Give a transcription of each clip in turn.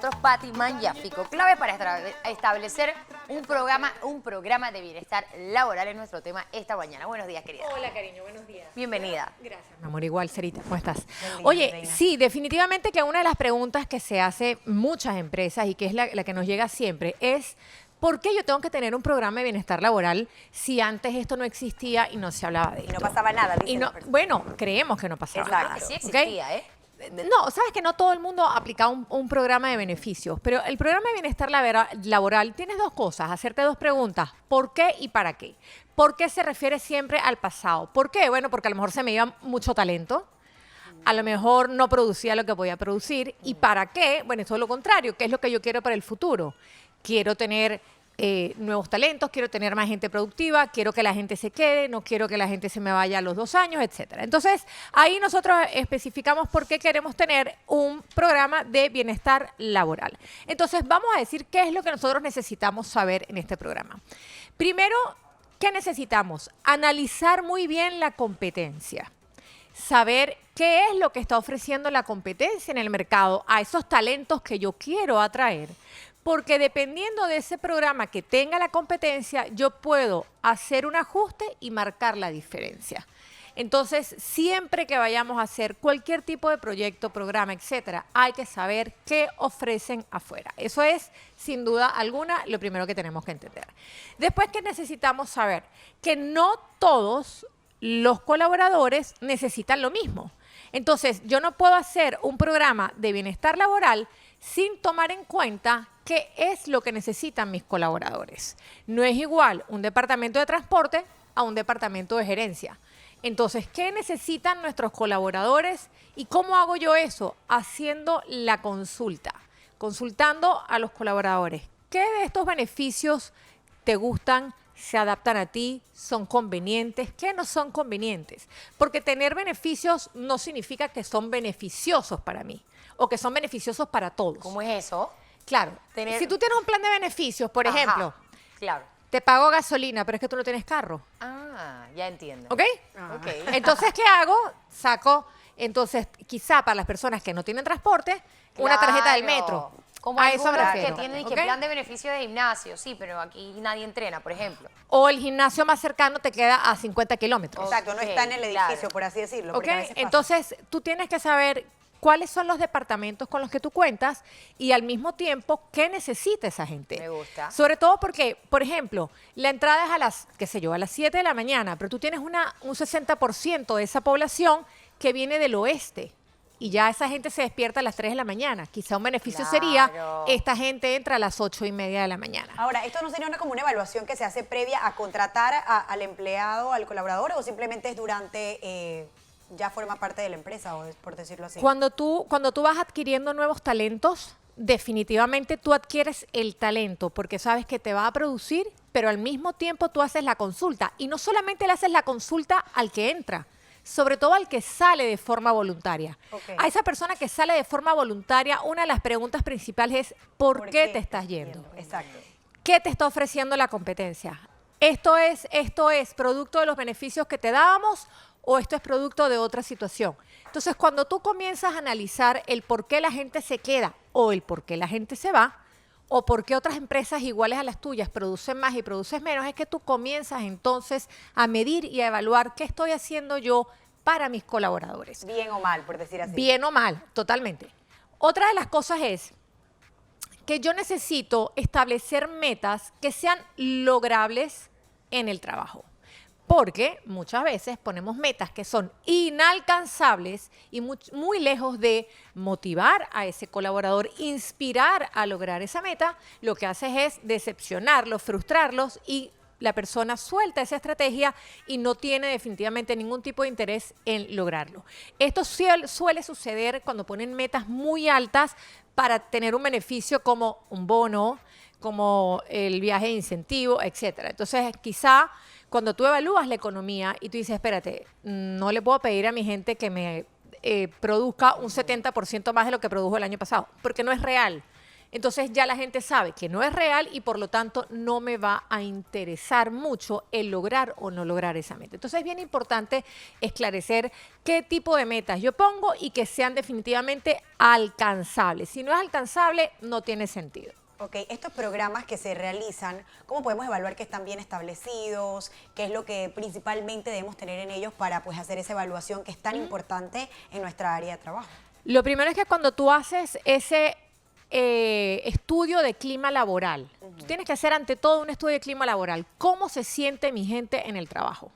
nosotros Patti Mangiafico, clave para establecer un programa de bienestar laboral en nuestro tema esta mañana. Buenos días, querida. Hola, cariño, buenos días. Bienvenida. Gracias, mi amor, igual, Cerita, ¿cómo estás? Buen día, Oye, reina. sí, definitivamente que una de las preguntas que se hace muchas empresas y que es la que nos llega siempre es ¿por qué yo tengo que tener un programa de bienestar laboral si antes esto no existía y no se hablaba de esto? Y no pasaba nada, Y dicen no, las personas. bueno, creemos que no pasaba Exacto. nada. Sí ¿ok? existía, ¿eh? No, sabes que no todo el mundo aplica un programa de beneficios, pero el programa de bienestar laboral tienes dos cosas, hacerte dos preguntas, ¿por qué y para qué? ¿Por qué se refiere siempre al pasado? ¿Por qué? Bueno, porque a lo mejor se me iba mucho talento, a lo mejor no producía lo que podía producir, ¿y para qué? Bueno, eso es lo contrario, ¿qué es lo que yo quiero para el futuro? Quiero tener nuevos talentos, quiero tener más gente productiva, quiero que la gente se quede, no quiero que la gente se me vaya a los 2 años, etcétera. Entonces, ahí nosotros especificamos por qué queremos tener un programa de bienestar laboral. Entonces, vamos a decir qué es lo que nosotros necesitamos saber en este programa. Primero, ¿qué necesitamos? Analizar muy bien la competencia. Saber qué es lo que está ofreciendo la competencia en el mercado a esos talentos que yo quiero atraer. Porque dependiendo de ese programa que tenga la competencia, yo puedo hacer un ajuste y marcar la diferencia. Entonces, siempre que vayamos a hacer cualquier tipo de proyecto, programa, etcétera, hay que saber qué ofrecen afuera. Eso es, sin duda alguna, lo primero que tenemos que entender. Después que necesitamos saber que no todos los colaboradores necesitan lo mismo. Entonces, yo no puedo hacer un programa de bienestar laboral sin tomar en cuenta qué es lo que necesitan mis colaboradores. No es igual un departamento de transporte a un departamento de gerencia. Entonces, ¿qué necesitan nuestros colaboradores y cómo hago yo eso? Haciendo la consulta, consultando a los colaboradores. ¿Qué de estos beneficios te gustan? ¿Se adaptan a ti? ¿Son convenientes? ¿Qué no son convenientes? Porque tener beneficios no significa que son beneficiosos para mí o que son beneficiosos para todos. ¿Cómo es eso? Claro, Tener- si tú tienes un plan de beneficios, por Ajá, ejemplo, claro. te pago gasolina, pero es que tú no tienes carro, Ah, ya entiendo. ¿ok? Ok. Entonces, ¿qué hago? Saco, entonces, quizá para las personas que no tienen transporte, una tarjeta del Claro. metro. Como A eso me algunas refiero. que tienen ¿ok? que plan de beneficio de gimnasio, sí, pero aquí nadie entrena, por ejemplo. O el gimnasio más cercano te queda a 50 kilómetros. Exacto, no Ok, está en el edificio, claro. por así decirlo. ¿Ok? porque a veces pasa. Entonces, tú tienes que saber cuáles son los departamentos con los que tú cuentas y al mismo tiempo qué necesita esa gente. Me gusta. Sobre todo porque, por ejemplo, la entrada es a las, qué sé yo, a las 7 de la mañana, pero tú tienes un 60% de esa población que viene del oeste. Y ya esa gente se despierta a las 3 de la mañana. Quizá un beneficio sería, Claro. esta gente entra a las 8:30 de la mañana. Ahora, ¿esto no sería como una evaluación que se hace previa a contratar al empleado, al colaborador, o simplemente es durante, ya forma parte de la empresa, o es por decirlo así? Cuando tú vas adquiriendo nuevos talentos, definitivamente tú adquieres el talento porque sabes que te va a producir, pero al mismo tiempo tú haces la consulta. Y no solamente le haces la consulta al que entra, sobre todo al que sale de forma voluntaria. Ok. A esa persona que sale de forma voluntaria, una de las preguntas principales es ¿por qué te estás yendo? Exacto. ¿Qué te está ofreciendo la competencia? ¿Esto es producto de los beneficios que te dábamos o esto es producto de otra situación? Entonces, cuando tú comienzas a analizar el por qué la gente se queda o el por qué la gente se va, o por qué otras empresas iguales a las tuyas producen más y produces menos, es que tú comienzas entonces a medir y a evaluar qué estoy haciendo yo para mis colaboradores. Bien o mal, por decir así. Bien o mal, totalmente. Otra de las cosas es que yo necesito establecer metas que sean logrables en el trabajo. Porque muchas veces ponemos metas que son inalcanzables y muy lejos de motivar a ese colaborador, inspirar a lograr esa meta, lo que haces es decepcionarlos, frustrarlos y la persona suelta esa estrategia y no tiene definitivamente ningún tipo de interés en lograrlo. Esto suele suceder cuando ponen metas muy altas para tener un beneficio como un bono, como el viaje de incentivo, etcétera. Entonces, quizá cuando tú evalúas la economía y tú dices, espérate, no le puedo pedir a mi gente que me produzca un 70% más de lo que produjo el año pasado, porque no es real. entonces ya la gente sabe que no es real y por lo tanto no me va a interesar mucho el lograr o no lograr esa meta. Entonces es bien importante esclarecer qué tipo de metas yo pongo y que sean definitivamente alcanzables. Si no es alcanzable, no tiene sentido. Ok, estos programas que se realizan, ¿cómo podemos evaluar que están bien establecidos? ¿Qué es lo que principalmente debemos tener en ellos para pues, hacer esa evaluación que es tan importante en nuestra área de trabajo? Lo primero es que cuando tú haces ese estudio de clima laboral, tú tienes que hacer ante todo un estudio de clima laboral. ¿Cómo se siente mi gente en el trabajo?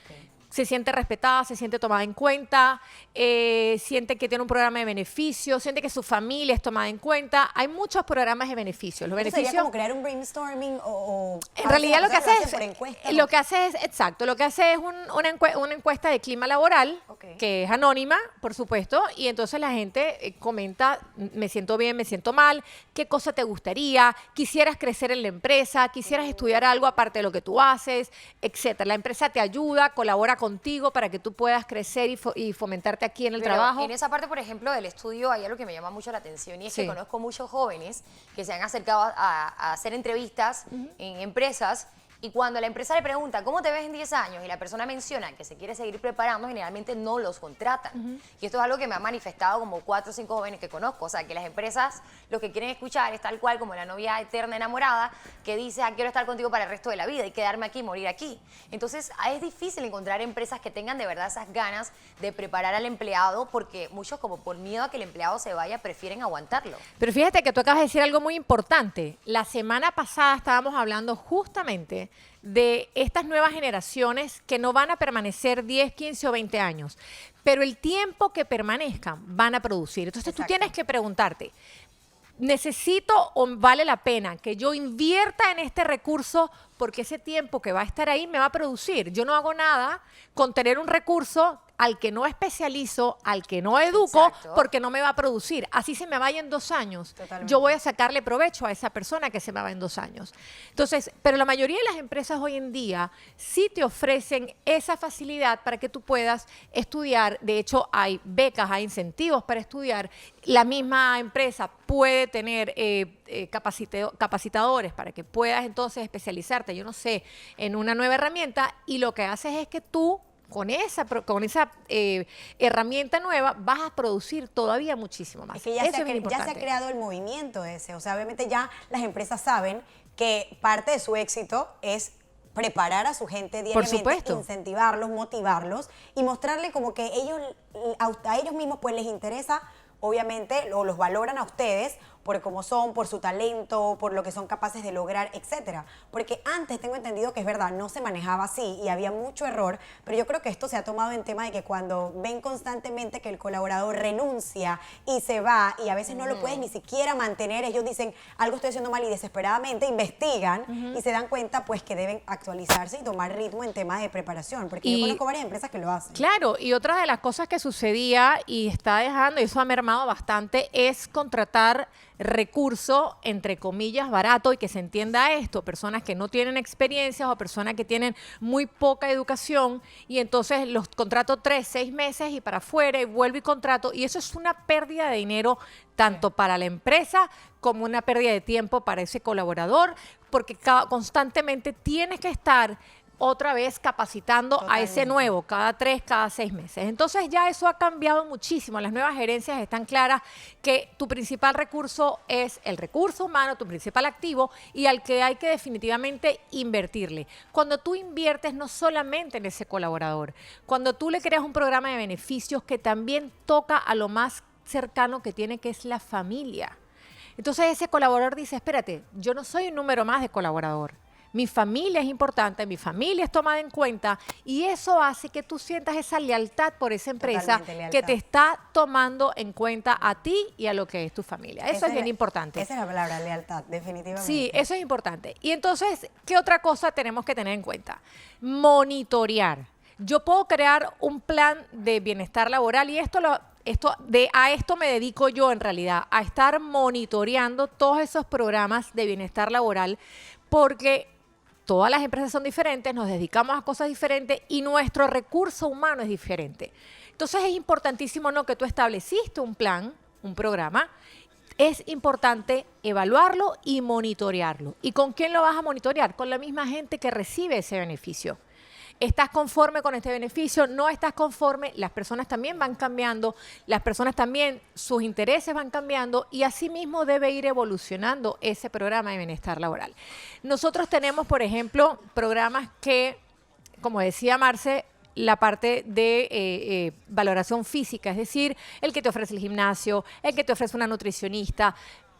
Okay. Se siente respetada, se siente tomada en cuenta, siente que tiene un programa de beneficios, siente que su familia es tomada en cuenta. Hay muchos programas de beneficios. Los beneficios ¿Sería como crear un brainstorming o en realidad lo que hace es, por encuesta, lo que hace es, exacto, lo que hace es una encuesta de clima laboral, Ok. que es anónima, por supuesto, y entonces la gente comenta, me siento bien, me siento mal, qué cosa te gustaría, quisieras crecer en la empresa, quisieras estudiar algo aparte de lo que tú haces, etcétera. La empresa te ayuda, colabora contigo para que tú puedas crecer y fomentarte aquí en el Pero trabajo. en esa parte, por ejemplo, del estudio hay algo que me llama mucho la atención y es Sí. que conozco muchos jóvenes que se han acercado a hacer entrevistas en empresas y cuando la empresa le pregunta ¿cómo te ves en 10 años? Y la persona menciona que se quiere seguir preparando, generalmente no los contratan. Y esto es algo que me ha manifestado como 4 o 5 jóvenes que conozco. O sea, que las empresas lo que quieren escuchar es tal cual como la novia eterna enamorada que dice, quiero estar contigo para el resto de la vida y quedarme aquí y morir aquí. Entonces, es difícil encontrar empresas que tengan de verdad esas ganas de preparar al empleado porque muchos, como por miedo a que el empleado se vaya, prefieren aguantarlo. Pero fíjate que tú acabas de decir algo muy importante. La semana pasada estábamos hablando justamente de estas nuevas generaciones que no van a permanecer 10, 15 o 20 años, pero el tiempo que permanezcan van a producir. Entonces tú Exacto. tienes que preguntarte, ¿necesito o vale la pena que yo invierta en este recurso porque ese tiempo que va a estar ahí me va a producir? Yo no hago nada con tener un recurso al que no especializo, al que no educo, Exacto. porque no me va a producir. Así se me vaya en 2 años. Totalmente. Yo voy a sacarle provecho a esa persona que se me va en 2 años. Entonces, pero la mayoría de las empresas hoy en día sí te ofrecen esa facilidad para que tú puedas estudiar. De hecho, hay becas, hay incentivos para estudiar. La misma empresa puede tener capacitadores para que puedas entonces especializarte, yo no sé, en una nueva herramienta y lo que haces es que tú con esa herramienta nueva vas a producir todavía muchísimo más. Es que ya, Eso se es bien ya se ha importante. creado el movimiento ese. O sea, obviamente ya las empresas saben que parte de su éxito es preparar a su gente diariamente, supuesto. incentivarlos, motivarlos y mostrarle como que a ellos mismos pues les interesa, obviamente, o los valoran a ustedes por cómo son, por su talento, por lo que son capaces de lograr, etcétera. Porque antes tengo entendido que es verdad, no se manejaba así y había mucho error, pero yo creo que esto se ha tomado en tema de que cuando ven constantemente que el colaborador renuncia y se va y a veces no lo puedes ni siquiera mantener, ellos dicen algo estoy haciendo mal y desesperadamente investigan y se dan cuenta pues que deben actualizarse y tomar ritmo en temas de preparación, porque yo Y- conozco varias empresas que lo hacen. Claro, y otra de las cosas que sucedía y está dejando, y eso ha mermado bastante, es contratar recurso, entre comillas, barato, y que se entienda esto, personas que no tienen experiencias o personas que tienen muy poca educación, y entonces los contrato 3, 6 meses y para afuera, y vuelvo y contrato, y eso es una pérdida de dinero tanto para la empresa como una pérdida de tiempo para ese colaborador, porque constantemente tienes que estar otra vez capacitando a ese Totalmente. nuevo, cada 3, cada 6 meses. Entonces ya eso ha cambiado muchísimo. Las nuevas gerencias están claras que tu principal recurso es el recurso humano, tu principal activo y al que hay que definitivamente invertirle. Cuando tú inviertes no solamente en ese colaborador, cuando tú le creas un programa de beneficios que también toca a lo más cercano que tiene, que es la familia. Entonces ese colaborador dice, espérate, yo no soy un número más de colaborador. Mi familia es importante, mi familia es tomada en cuenta y eso hace que tú sientas esa lealtad por esa empresa Totalmente, lealtad. que te está tomando en cuenta a ti y a lo que es tu familia. Eso Esa es bien la- importante. Esa es la palabra, lealtad, definitivamente. Sí, eso es importante. Y entonces, ¿qué otra cosa tenemos que tener en cuenta? Monitorear. Yo puedo crear un plan de bienestar laboral y a esto me dedico yo en realidad, a estar monitoreando todos esos programas de bienestar laboral porque todas las empresas son diferentes, nos dedicamos a cosas diferentes y nuestro recurso humano es diferente. Entonces es importantísimo, ¿no?, que tú estableciste un plan, un programa, es importante evaluarlo y monitorearlo. ¿Y con quién lo vas a monitorear? Con la misma gente que recibe ese beneficio. ¿Estás conforme con este beneficio? ¿No estás conforme? Las personas también van cambiando, las personas también, sus intereses van cambiando y asimismo debe ir evolucionando ese programa de bienestar laboral. Nosotros tenemos, por ejemplo, programas que, como decía Marce, la parte de valoración física, es decir, el que te ofrece el gimnasio, el que te ofrece una nutricionista,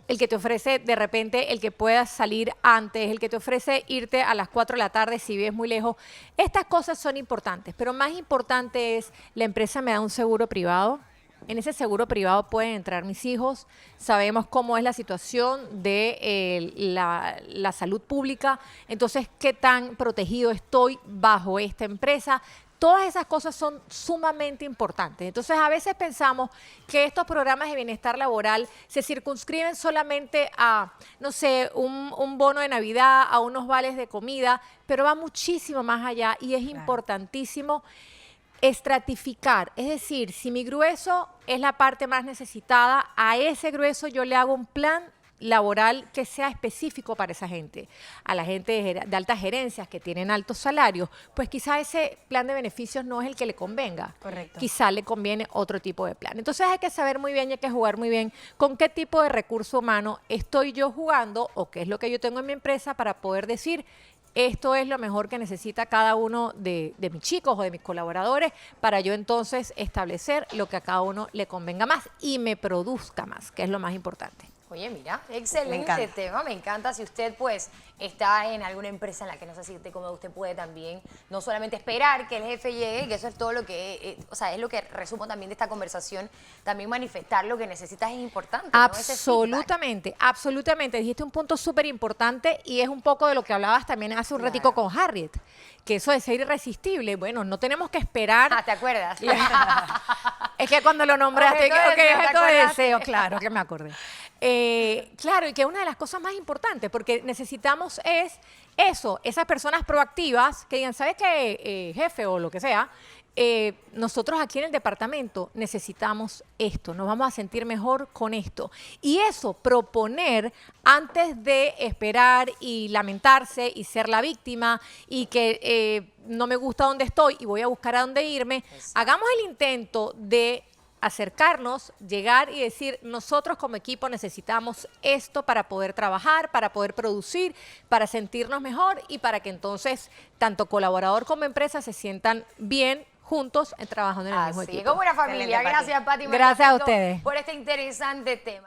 el que te ofrece de repente el que puedas salir antes, el que te ofrece irte a las 4 de la tarde si vives muy lejos. Estas cosas son importantes, pero más importante es, la empresa me da un seguro privado. En ese seguro privado pueden entrar mis hijos. Sabemos cómo es la situación de la salud pública. Entonces, ¿qué tan protegido estoy bajo esta empresa? Todas esas cosas son sumamente importantes. Entonces, a veces pensamos que estos programas de bienestar laboral se circunscriben solamente a, no sé, un bono de Navidad, a unos vales de comida, pero va muchísimo más allá y es importantísimo estratificar. Es decir, si mi grueso es la parte más necesitada, a ese grueso yo le hago un plan laboral que sea específico para esa gente. A la gente de altas gerencias que tienen altos salarios, pues quizá ese plan de beneficios no es el que le convenga. Correcto. Quizá le conviene otro tipo de plan. Entonces hay que saber muy bien y hay que jugar muy bien con qué tipo de recurso humano estoy yo jugando o qué es lo que yo tengo en mi empresa para poder decir esto es lo mejor que necesita cada uno de mis chicos o de mis colaboradores para yo entonces establecer lo que a cada uno le convenga más y me produzca más, que es lo más importante. Oye, mira, Me excelente encanta. tema, me encanta. Si usted pues está en alguna empresa en la que no se siente cómodo, usted puede también no solamente esperar que el jefe llegue, que eso es todo lo que, o sea, es lo que resumo también de esta conversación, también manifestar lo que necesitas es importante, ¿no? Ese feedback. Absolutamente, absolutamente. Dijiste un punto súper importante y es un poco de lo que hablabas también hace un ratico con Harriet, que eso de ser irresistible, bueno, no tenemos que esperar. Ah, ¿te acuerdas? Es que cuando lo nombraste, Objeto de deseo, ¿te objeto de acordaste? deseo, claro que me acordé. Claro, y que una de las cosas más importantes, porque necesitamos es eso, esas personas proactivas que digan, ¿sabes qué, jefe o lo que sea? Nosotros aquí en el departamento necesitamos esto, nos vamos a sentir mejor con esto. Y eso, proponer antes de esperar y lamentarse y ser la víctima y que no me gusta dónde estoy y voy a buscar a dónde irme, hagamos el intento de acercarnos, llegar y decir, nosotros como equipo necesitamos esto para poder trabajar, para poder producir, para sentirnos mejor y para que entonces tanto colaborador como empresa se sientan bien juntos trabajando en el mismo Así, equipo. como una familia. Excelente, Pati. Gracias, Pati. Gracias a Marquito, ustedes. por este interesante tema.